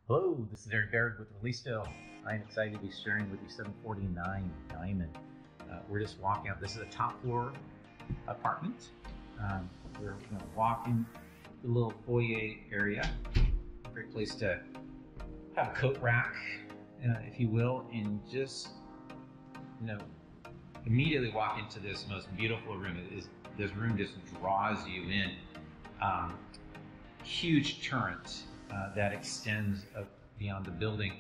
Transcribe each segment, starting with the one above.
Hello, this is Emeryville with ReLISTO. I'm excited to be sharing with you 749 Diamond. We're just walking out. This is a top floor apartment. We're going to walk in the little foyer area. Great place to have a coat rack, if you will, and just, immediately walk into this most beautiful room. This room just draws you in. Huge turret that extends beyond the building,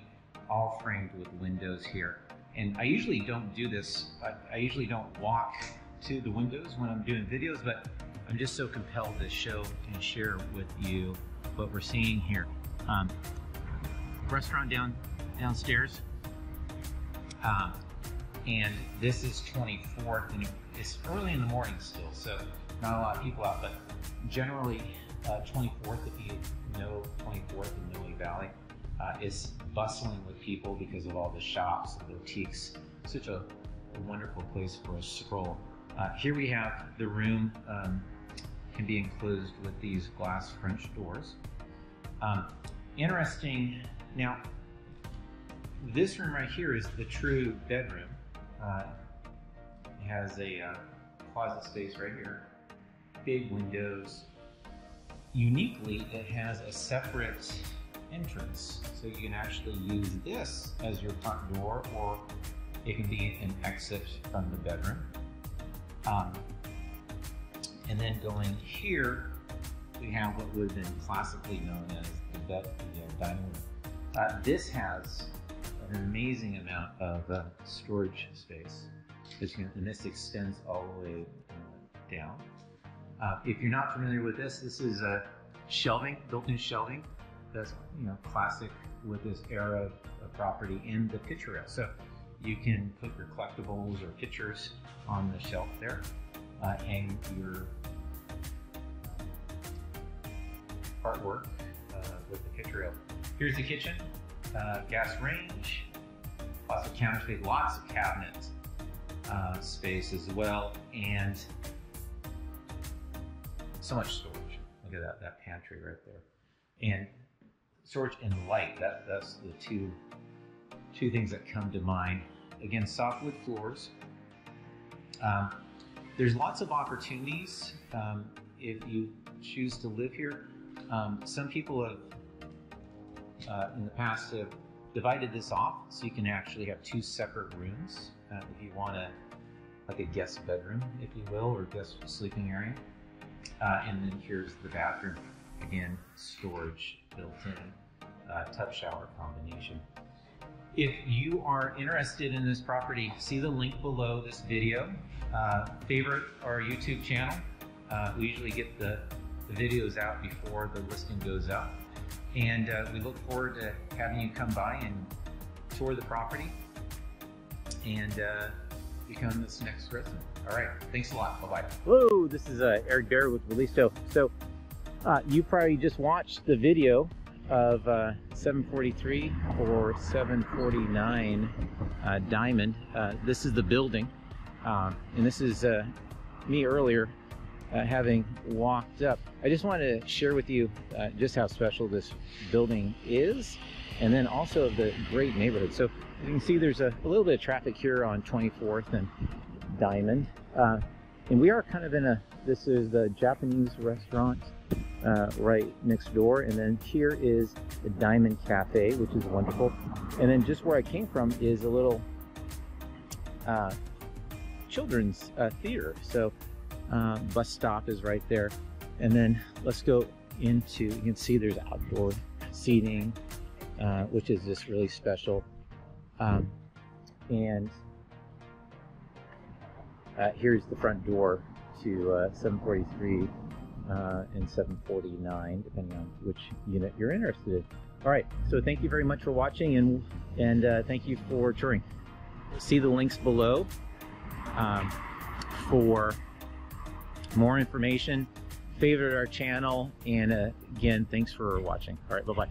all framed with windows here. And I usually don't do this. I usually don't walk to the windows when I'm doing videos, but I'm just so compelled to show and share with you what we're seeing here. Restaurant downstairs, and this is 24th, and it's early in the morning still, so not a lot of people out, but generally 24th, if you know 24th in Lily Valley, is bustling with people because of all the shops and boutiques. Such a wonderful place for a stroll. Here we have the room, can be enclosed with these glass French doors. Interesting, now this room right here is the true bedroom. It has a closet space right here, big windows. Uniquely, it has a separate entrance, so you can actually use this as your front door, or it can be an exit from the bedroom. And then going here, we have what would have been classically known as the dining room. This has an amazing amount of storage space, and this extends all the way down. If you're not familiar with this is shelving, built-in shelving. That's classic with this era of property in the picture rail. So you can put your collectibles or pictures on the shelf there, hang your artwork with the picture rail. Here's the kitchen, gas range, lots of counter space, lots of cabinet space as well, and so much storage. Look at that pantry right there. And storage and light, that's the two things that come to mind. Again, softwood floors. There's lots of opportunities if you choose to live here. Some people have, in the past, have divided this off so you can actually have two separate rooms if you want like a guest bedroom, if you will, or guest sleeping area. And then here's the bathroom. Again, storage built-in, tub shower combination. If you are interested in this property, see the link below this video. Favorite our YouTube channel. We usually get the videos out before the listing goes up. And we look forward to having you come by and tour the property and become this next resident. All right, thanks a lot. Bye-bye. Hello, this is Emeryville with ReLISTO. So you probably just watched the video of 743 or 749 Diamond. This is the building, and this is me earlier having walked up. I just wanted to share with you just how special this building is, and then also the great neighborhood. So you can see there's a little bit of traffic here on 24th and Diamond, and we are kind of in this is the Japanese restaurant right next door, and then here is the Diamond Cafe, which is wonderful. And then just where I came from is a little children's theater. So bus stop is right there, and then let's go into, you can see there's outdoor seating, which is just really special. And here's the front door to 743 and 749, depending on which unit you're interested in. All right, so thank you very much for watching, and thank you for touring. See the links below for more information. Favorite our channel, and again, thanks for watching. All right, bye-bye.